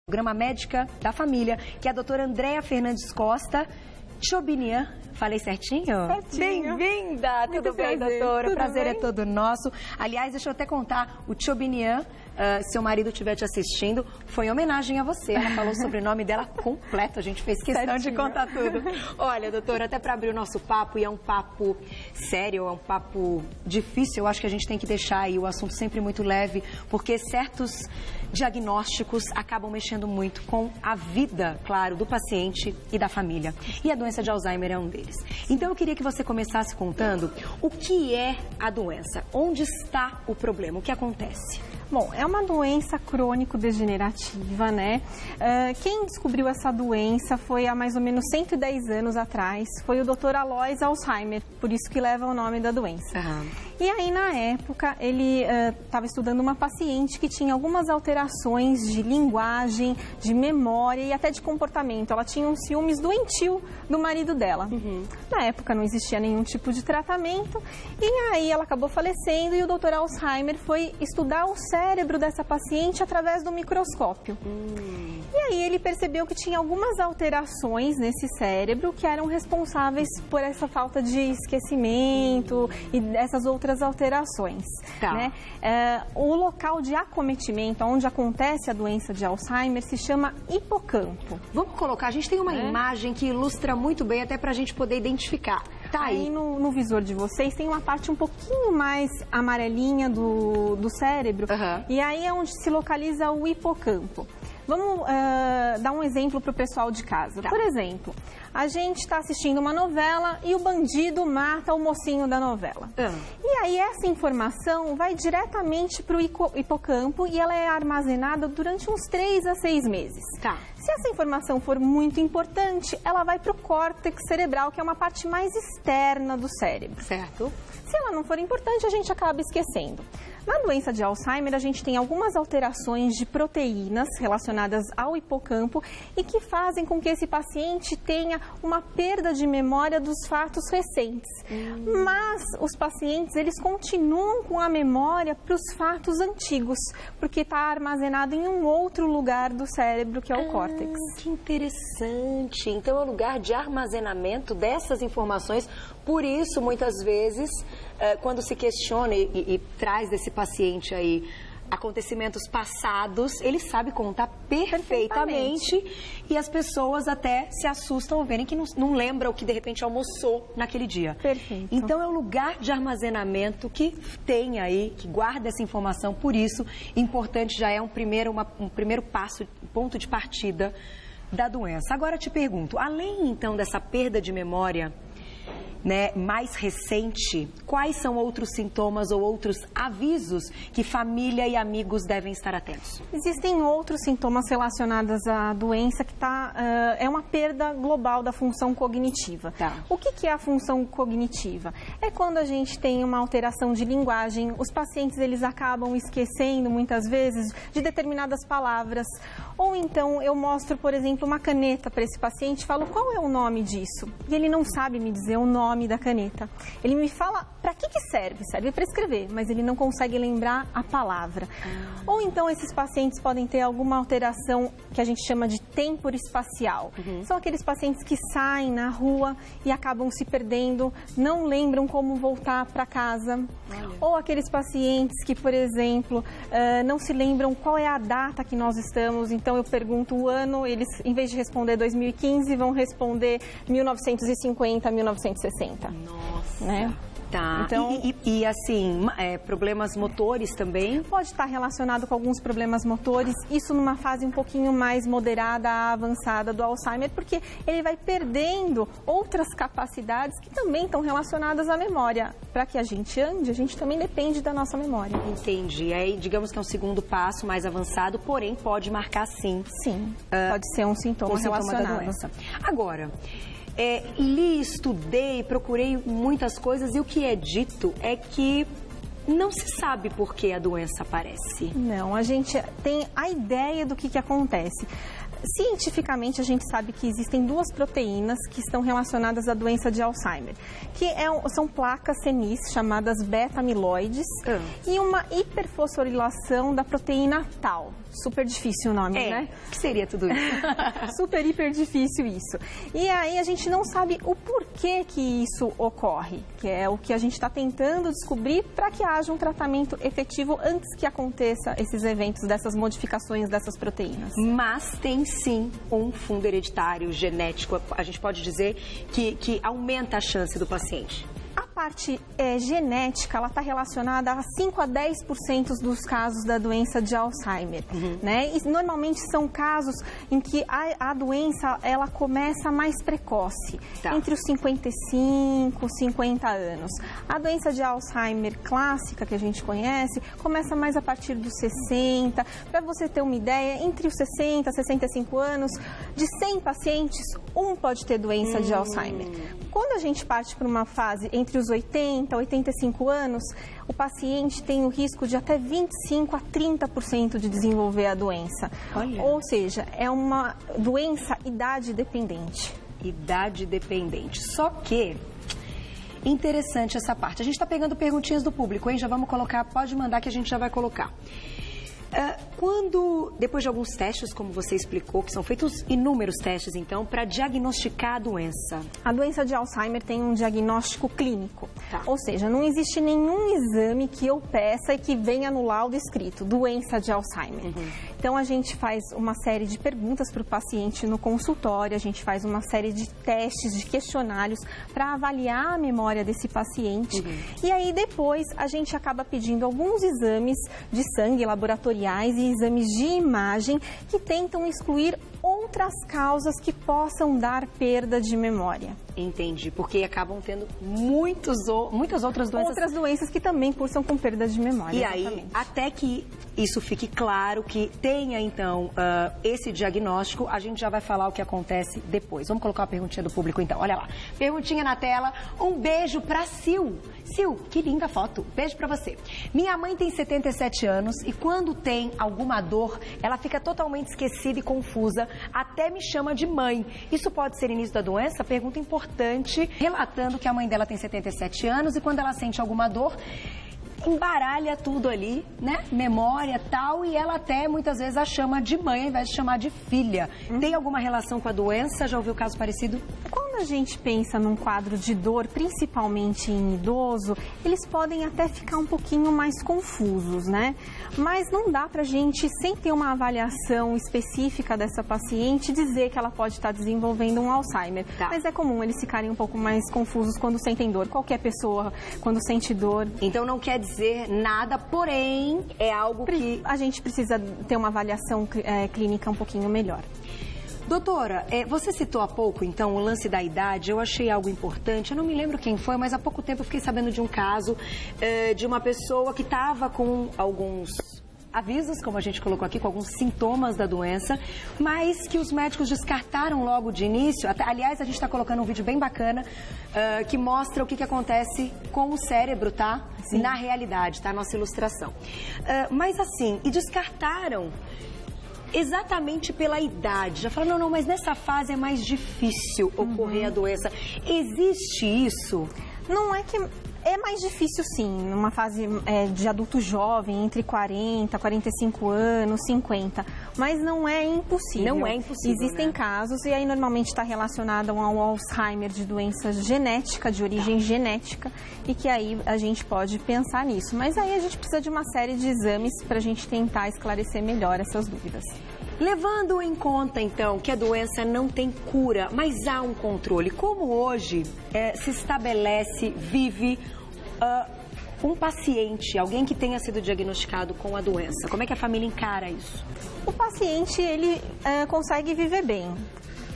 Programa Médica da Família, que é a doutora Andréa Fernandes Costa Chobinian. Falei certinho? Certinho. Bem-vinda! Tudo bem, doutora? Tudo Prazer bem? É todo nosso. Aliás, deixa eu até contar, o Chobinian, se seu marido estiver te assistindo, foi em homenagem a você. Ela falou o sobrenome dela completo, a gente fez questão de contar tudo. Olha, doutora, até para abrir o nosso papo, e é um papo sério, é um papo difícil, eu acho que a gente tem que deixar aí o assunto sempre muito leve, porque certos diagnósticos acabam mexendo muito com a vida, claro, do paciente e da família. E a doença de Alzheimer é um deles. Então eu queria que você começasse contando o que é a doença, onde está o problema, o que acontece. Bom, é uma doença crônico-degenerativa, né? Quem descobriu essa doença foi há mais ou menos 110 anos atrás, foi o Dr. Alois Alzheimer, por isso que leva o nome da doença. E aí, na época, ele estava estudando uma paciente que tinha algumas alterações de linguagem, de memória e até de comportamento. Ela tinha um ciúmes doentio do marido dela. Na época não existia nenhum tipo de tratamento e aí ela acabou falecendo e o Dr. Alzheimer foi estudar o cérebro dessa paciente através do microscópio. E aí ele percebeu que tinha algumas alterações nesse cérebro que eram responsáveis por essa falta de esquecimento e dessas outras alterações. Né? O local de acometimento, onde acontece a doença de Alzheimer, se chama hipocampo. Vamos colocar, a gente tem uma imagem que ilustra muito bem, até para a gente poder identificar. Tá aí no visor de vocês tem uma parte um pouquinho mais amarelinha do cérebro, e aí é onde se localiza o hipocampo. Vamos dar um exemplo para o pessoal de casa. Por exemplo, a gente está assistindo uma novela e o bandido mata o mocinho da novela. E aí essa informação vai diretamente para o hipocampo e ela é armazenada durante uns 3 a 6 meses. Se essa informação for muito importante, ela vai para o córtex cerebral, que é uma parte mais externa do cérebro. Certo. Se ela não for importante, a gente acaba esquecendo. Na doença de Alzheimer, a gente tem algumas alterações de proteínas relacionadas ao hipocampo e que fazem com que esse paciente tenha uma perda de memória dos fatos recentes. Mas os pacientes, eles continuam com a memória para os fatos antigos, porque está armazenado em um outro lugar do cérebro, que é o córtex. Que interessante! Então é o lugar de armazenamento dessas informações, por isso, muitas vezes, quando se questiona e traz desse paciente aí acontecimentos passados, ele sabe contar perfeitamente e as pessoas até se assustam ao verem que não lembra o que de repente almoçou naquele dia. Perfeito. Então é o lugar de armazenamento que tem aí, que guarda essa informação, por isso importante, já é um primeiro passo, ponto de partida da doença. Agora eu te pergunto, além então dessa perda de memória, né, mais recente, quais são outros sintomas ou outros avisos que família e amigos devem estar atentos? Existem outros sintomas relacionados à doença que é uma perda global da função cognitiva. O que é a função cognitiva? É quando a gente tem uma alteração de linguagem, os pacientes eles acabam esquecendo muitas vezes de determinadas palavras, ou então eu mostro, por exemplo, uma caneta para esse paciente e falo qual é o nome disso, e ele não sabe me dizer o nome da caneta. Ele me fala para que serve? Serve para escrever, mas ele não consegue lembrar a palavra. Ou então esses pacientes podem ter alguma alteração que a gente chama de temporoespacial. São aqueles pacientes que saem na rua e acabam se perdendo, não lembram como voltar para casa. Ou aqueles pacientes que, por exemplo, não se lembram qual é a data que nós estamos, então eu pergunto o ano, eles, em vez de responder 2015, vão responder 1950, 1960. Nossa! Né? Tá. Então, e assim, problemas motores também? Pode estar relacionado com alguns problemas motores, isso numa fase um pouquinho mais moderada a avançada do Alzheimer, porque ele vai perdendo outras capacidades que também estão relacionadas à memória. Para que a gente ande, a gente também depende da nossa memória. Entendi. Aí, digamos que é um segundo passo mais avançado, porém pode marcar sim. Sim, pode ser um sintoma relacionado da doença. Agora, li, estudei, procurei muitas coisas e o que é dito é que não se sabe por que a doença aparece. Não, a gente tem a ideia do que acontece. Cientificamente, a gente sabe que existem duas proteínas que estão relacionadas à doença de Alzheimer, que são placas senis chamadas beta-amiloides e uma hiperfosforilação da proteína Tau. Super difícil o nome, né? O que seria tudo isso? Super, hiper difícil isso. E aí a gente não sabe o porquê que isso ocorre, que é o que a gente está tentando descobrir para que haja um tratamento efetivo antes que aconteça esses eventos, dessas modificações dessas proteínas. Mas tem sim um fundo hereditário, genético, a gente pode dizer que aumenta a chance do paciente. A parte genética, ela está relacionada a 5 a 10% dos casos da doença de Alzheimer, né? E normalmente são casos em que a doença, ela começa mais precoce, entre os 55 e 50 anos. A doença de Alzheimer clássica, que a gente conhece, começa mais a partir dos 60. Para você ter uma ideia, entre os 60 e 65 anos, de 100 pacientes, um pode ter doença de Alzheimer. Quando a gente parte para uma fase entre os 80 e 85 anos, o paciente tem o risco de até 25 a 30% de desenvolver a doença. Olha. Ou seja, é uma doença idade dependente. Idade dependente. Só que, interessante essa parte. A gente está pegando perguntinhas do público, hein? Já vamos colocar, pode mandar que a gente já vai colocar. Depois de alguns testes, como você explicou, que são feitos inúmeros testes, então, para diagnosticar a doença. A doença de Alzheimer tem um diagnóstico clínico. Ou seja, não existe nenhum exame que eu peça e que venha no laudo escrito, doença de Alzheimer. Então, a gente faz uma série de perguntas para o paciente no consultório, a gente faz uma série de testes, de questionários para avaliar a memória desse paciente. E aí, depois, a gente acaba pedindo alguns exames de sangue laboratoriais e exames de imagem que tentam excluir outras causas que possam dar perda de memória. Entendi, porque acabam tendo muitas outras doenças. Outras doenças que também cursam com perda de memória. E aí, até que isso fique claro, que tenha, então, esse diagnóstico, a gente já vai falar o que acontece depois. Vamos colocar uma perguntinha do público, então. Olha lá. Perguntinha na tela. Um beijo pra Sil. Sil, que linda foto. Beijo pra você. Minha mãe tem 77 anos e quando tem alguma dor, ela fica totalmente esquecida e confusa, até me chama de mãe. Isso pode ser início da doença? Pergunta importante, relatando que a mãe dela tem 77 anos e quando ela sente alguma dor, embaralha tudo ali, né? Memória, tal, e ela até muitas vezes a chama de mãe ao invés de chamar de filha. Tem alguma relação com a doença? Já ouviu caso parecido? Quando a gente pensa num quadro de dor, principalmente em idoso, eles podem até ficar um pouquinho mais confusos, né? Mas não dá pra gente, sem ter uma avaliação específica dessa paciente, dizer que ela pode estar desenvolvendo um Alzheimer. Mas é comum eles ficarem um pouco mais confusos quando sentem dor. Qualquer pessoa, quando sente dor. Então não quer dizer nada, porém é algo que a gente precisa ter uma avaliação clínica um pouquinho melhor. Doutora, você citou há pouco, então, o lance da idade. Eu achei algo importante. Eu não me lembro quem foi, mas há pouco tempo eu fiquei sabendo de um caso de uma pessoa que estava com alguns avisos, como a gente colocou aqui, com alguns sintomas da doença, mas que os médicos descartaram logo de início. Aliás, a gente está colocando um vídeo bem bacana que mostra o que acontece com o cérebro, tá? Sim. Na realidade, tá? Nossa ilustração. Mas assim, e descartaram exatamente pela idade. Já falaram, não, mas nessa fase é mais difícil ocorrer a doença. Existe isso? Não é que... É mais difícil, sim, numa fase de adulto jovem, entre 40, 45 anos, 50. Mas não é impossível. Não é impossível, Existem casos, e aí normalmente está relacionado ao Alzheimer de doença genética, de origem genética, e que aí a gente pode pensar nisso. Mas aí a gente precisa de uma série de exames para a gente tentar esclarecer melhor essas dúvidas. Levando em conta, então, que a doença não tem cura, mas há um controle. Como hoje se estabelece, vive um paciente, alguém que tenha sido diagnosticado com a doença? Como é que a família encara isso? O paciente, ele consegue viver bem,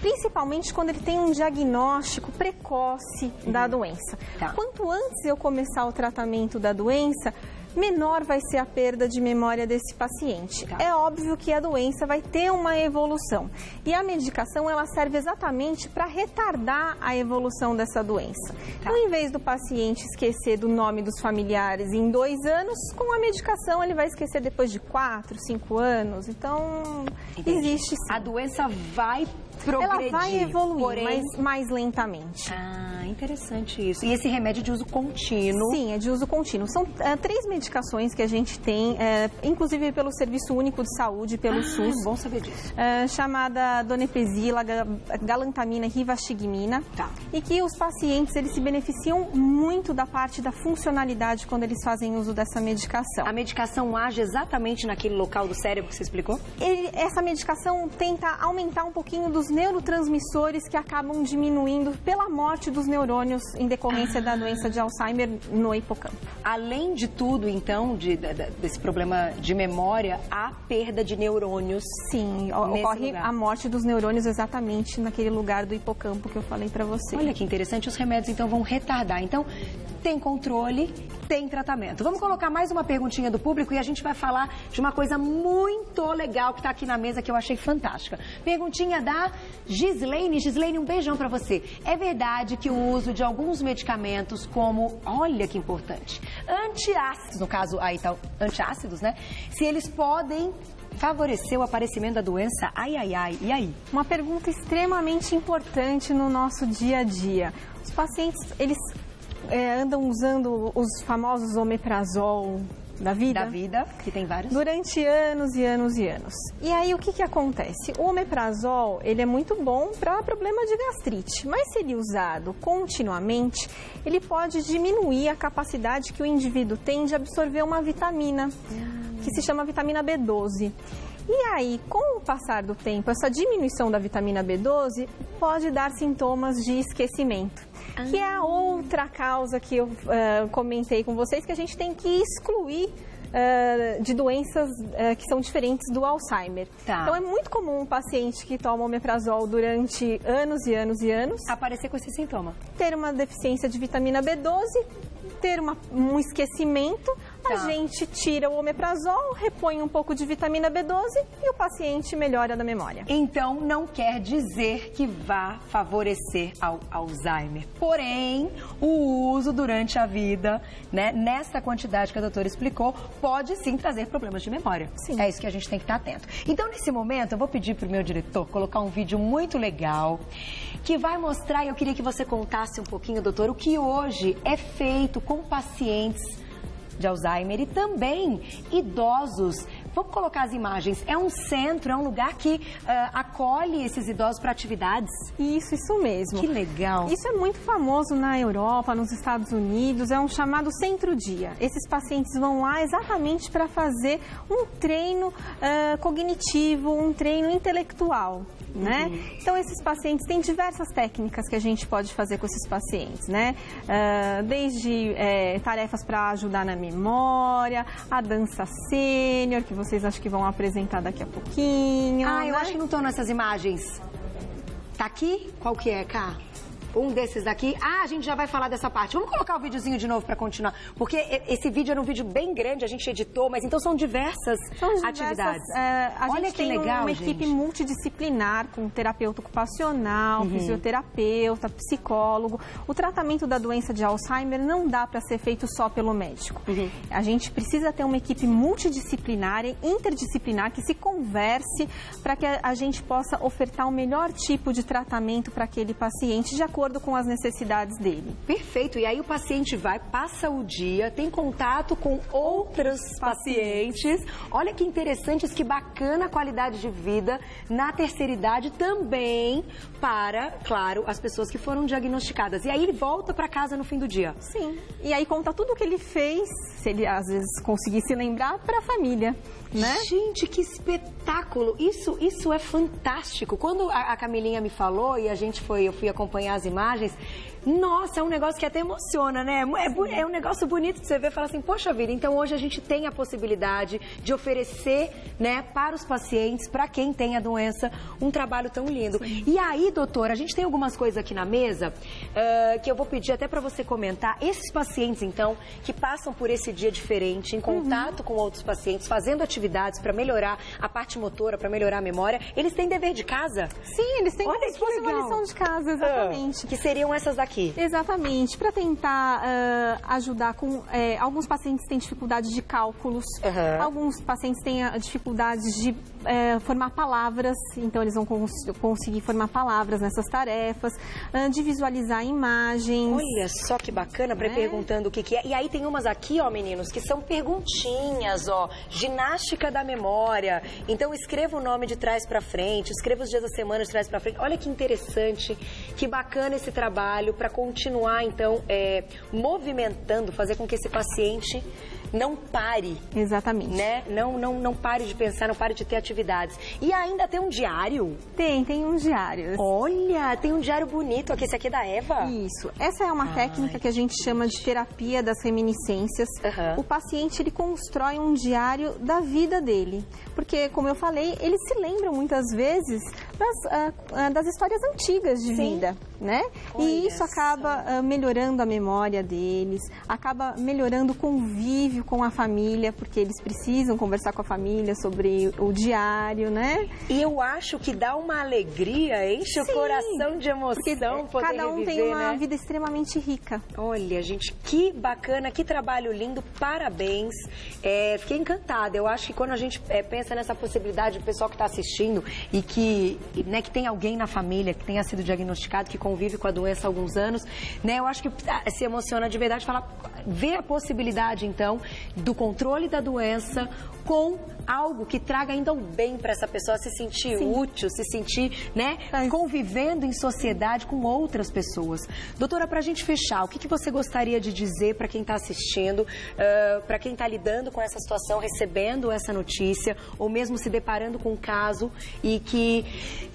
principalmente quando ele tem um diagnóstico precoce da doença. Quanto antes eu começar o tratamento da doença, menor vai ser a perda de memória desse paciente. Tá. É óbvio que a doença vai ter uma evolução. E a medicação, ela serve exatamente para retardar a evolução dessa doença. Então, em vez do paciente esquecer do nome dos familiares em 2 anos, com a medicação ele vai esquecer depois de 4, 5 anos. Então, existe sim. A doença vai progredir. Ela vai evoluir, porém... mas mais lentamente. Ah, interessante isso. E esse remédio de uso contínuo? Sim, é de uso contínuo. São 3 medicações que a gente tem, inclusive pelo Serviço Único de Saúde, pelo SUS. Bom saber disso. Chamada donepezila, galantamina e rivastigmina. Tá. E que os pacientes, eles se beneficiam muito da parte da funcionalidade quando eles fazem uso dessa medicação. A medicação age exatamente naquele local do cérebro que você explicou? Essa medicação tenta aumentar um pouquinho dos neurotransmissores que acabam diminuindo pela morte dos neurônios em decorrência da doença de Alzheimer no hipocampo. Além de tudo, então, desse problema de memória, há perda de neurônios. Sim, ocorre a morte dos neurônios exatamente naquele lugar do hipocampo que eu falei para você. Olha que interessante, os remédios então vão retardar. Então, tem controle, tem tratamento. Vamos colocar mais uma perguntinha do público e a gente vai falar de uma coisa muito legal que está aqui na mesa que eu achei fantástica. Perguntinha da Gislaine. Gislaine, um beijão para você. É verdade que o uso de alguns medicamentos como, olha que importante, antiácidos, no caso aí tá antiácidos, né? Se eles podem favorecer o aparecimento da doença? Ai, ai, ai. E aí? Uma pergunta extremamente importante no nosso dia a dia. Os pacientes, eles andam usando os famosos omeprazol da vida? Da vida, que tem vários. Durante anos e anos e anos. E aí, o que acontece? O omeprazol, ele é muito bom para problema de gastrite, mas se ele usado continuamente, ele pode diminuir a capacidade que o indivíduo tem de absorver uma vitamina, que se chama vitamina B12. E aí, com o passar do tempo, essa diminuição da vitamina B12 pode dar sintomas de esquecimento, que é a outra causa que eu comentei com vocês, que a gente tem que excluir de doenças que são diferentes do Alzheimer. Tá. Então, é muito comum um paciente que toma omeprazol durante anos e anos e anos aparecer com esse sintoma. Ter uma deficiência de vitamina B12, ter um esquecimento. A gente tira o omeprazol, repõe um pouco de vitamina B12 e o paciente melhora da memória. Então, não quer dizer que vá favorecer ao Alzheimer. Porém, o uso durante a vida, né, nessa quantidade que a doutora explicou, pode sim trazer problemas de memória. Sim. É isso que a gente tem que estar atento. Então, nesse momento, eu vou pedir para o meu diretor colocar um vídeo muito legal que vai mostrar, e eu queria que você contasse um pouquinho, doutor, o que hoje é feito com pacientes de Alzheimer e também idosos. Vamos colocar as imagens. É um centro, é um lugar que acolhe esses idosos para atividades? Isso mesmo. Que legal. Isso é muito famoso na Europa, nos Estados Unidos, é um chamado centro-dia. Esses pacientes vão lá exatamente para fazer um treino cognitivo, um treino intelectual. Né? Então, esses pacientes, têm diversas técnicas que a gente pode fazer com esses pacientes, né? Desde tarefas para ajudar na memória, a dança sênior, que vocês acho que vão apresentar daqui a pouquinho. Ah, eu acho que não estão nessas imagens. Tá aqui? Qual que é, Cá? Um desses daqui. Ah, a gente já vai falar dessa parte. Vamos colocar o videozinho de novo para continuar. Porque esse vídeo era um vídeo bem grande, a gente editou, mas então são diversas atividades. Olha gente que tem legal, uma equipe multidisciplinar com terapeuta ocupacional, fisioterapeuta, psicólogo. O tratamento da doença de Alzheimer não dá para ser feito só pelo médico. A gente precisa ter uma equipe multidisciplinar e interdisciplinar que se converse para que a gente possa ofertar o melhor tipo de tratamento para aquele paciente de acordo com as necessidades dele. Perfeito. E aí o paciente vai, passa o dia, tem contato com outros pacientes. Olha que interessante, que bacana a qualidade de vida na terceira idade também para, claro, as pessoas que foram diagnosticadas. E aí ele volta para casa no fim do dia. Sim. E aí conta tudo o que ele fez, se ele às vezes conseguir se lembrar, para a família. né? Gente, que espetáculo! Isso é fantástico. Quando a Camilinha me falou e eu fui acompanhar as imagens, nossa, é um negócio que até emociona, né? É um negócio bonito de você ver e falar assim, poxa vida, então hoje a gente tem a possibilidade de oferecer, né, para os pacientes, para quem tem a doença, um trabalho tão lindo. Sim. E aí, doutora, a gente tem algumas coisas aqui na mesa que eu vou pedir até para você comentar. Esses pacientes, então, que passam por esse dia diferente, em contato com outros pacientes, fazendo atividades para melhorar a parte motora, para melhorar a memória, eles têm dever de casa? Sim, eles têm como se fosse uma lição de casa, exatamente. Que seriam essas daqui? Exatamente, para tentar ajudar com... alguns pacientes têm dificuldade de cálculos, alguns pacientes têm dificuldades de formar palavras, então eles vão conseguir formar palavras nessas tarefas, de visualizar imagens. Olha só que bacana, perguntando o que é. E aí tem umas aqui, ó, meninos, que são perguntinhas, ó, ginástica da memória. Então escreva o nome de trás para frente, escreva os dias da semana de trás para frente. Olha que interessante, que bacana esse trabalho para continuar, então, movimentando, fazer com que esse paciente não pare. Exatamente. Né? Não pare de pensar, não pare de ter atividades. E ainda tem um diário? Tem um diário. Olha, tem um diário bonito aqui, esse aqui é da Eva? Isso. Essa é uma técnica que a gente chama de terapia das reminiscências. O paciente, ele constrói um diário da vida dele. Porque, como eu falei, eles se lembram muitas vezes das histórias antigas de vida, né? Olha, e isso acaba melhorando a memória deles, acaba melhorando o convívio com a família, porque eles precisam conversar com a família sobre o diário, né? E eu acho que dá uma alegria, enche o coração de emoção poder cada um reviver, tem uma né? vida extremamente rica. Olha, gente, que bacana, que trabalho lindo, parabéns. Fiquei encantada. Eu acho que quando a gente pensa nessa possibilidade, o pessoal que está assistindo e que tem alguém na família que tenha sido diagnosticado, que convive com a doença há alguns anos, né? Eu acho que se emociona de verdade ver a possibilidade, então, do controle da doença com algo que traga ainda o bem para essa pessoa se sentir útil, se sentir, né, convivendo em sociedade com outras pessoas. Doutora, para a gente fechar, o que você gostaria de dizer para quem está assistindo, para quem está lidando com essa situação, recebendo essa notícia, ou mesmo se deparando com um caso e que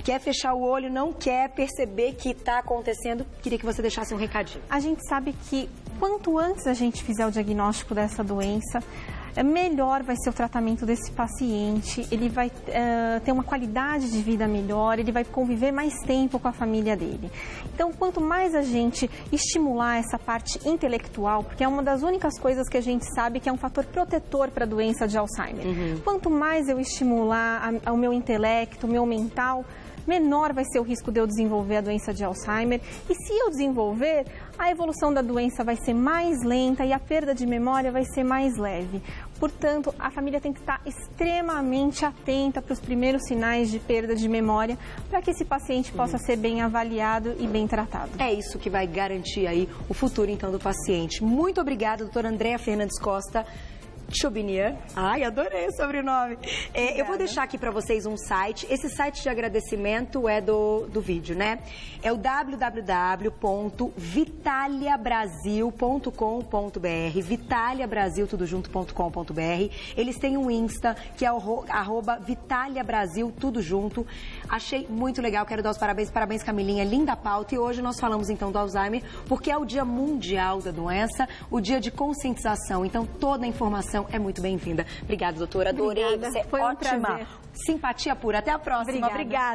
quer fechar o olho, não quer perceber que está acontecendo? Queria que você deixasse um recadinho. A gente sabe que quanto antes a gente fizer o diagnóstico dessa doença, melhor vai ser o tratamento desse paciente, ele vai ter uma qualidade de vida melhor, ele vai conviver mais tempo com a família dele. Então, quanto mais a gente estimular essa parte intelectual, porque é uma das únicas coisas que a gente sabe que é um fator protetor para a doença de Alzheimer. Quanto mais eu estimular o meu intelecto, o meu mental, menor vai ser o risco de eu desenvolver a doença de Alzheimer. E se eu desenvolver, a evolução da doença vai ser mais lenta e a perda de memória vai ser mais leve. Portanto, a família tem que estar extremamente atenta para os primeiros sinais de perda de memória, para que esse paciente possa ser bem avaliado e bem tratado. É isso que vai garantir aí o futuro, então, do paciente. Muito obrigada, doutora Andréa Fernandes Costa. Chobinian. Ai, adorei o sobrenome. Eu vou deixar aqui para vocês um site. Esse site de agradecimento é do vídeo, né? É o www.vitaliabrasil.com.br, vitaliabrasil.com.br. Eles têm um Insta, que é o @vitaliabrasil, tudo junto. Achei muito legal, quero dar os parabéns. Parabéns, Camilinha, linda pauta. E hoje nós falamos, então, do Alzheimer, porque é o Dia Mundial da Doença, o dia de conscientização. Então, toda a informação é muito bem-vinda. Obrigada, doutora. Adorei. Obrigada. Você é Foi um ótima. prazer. Simpatia pura. Até a próxima. Obrigada.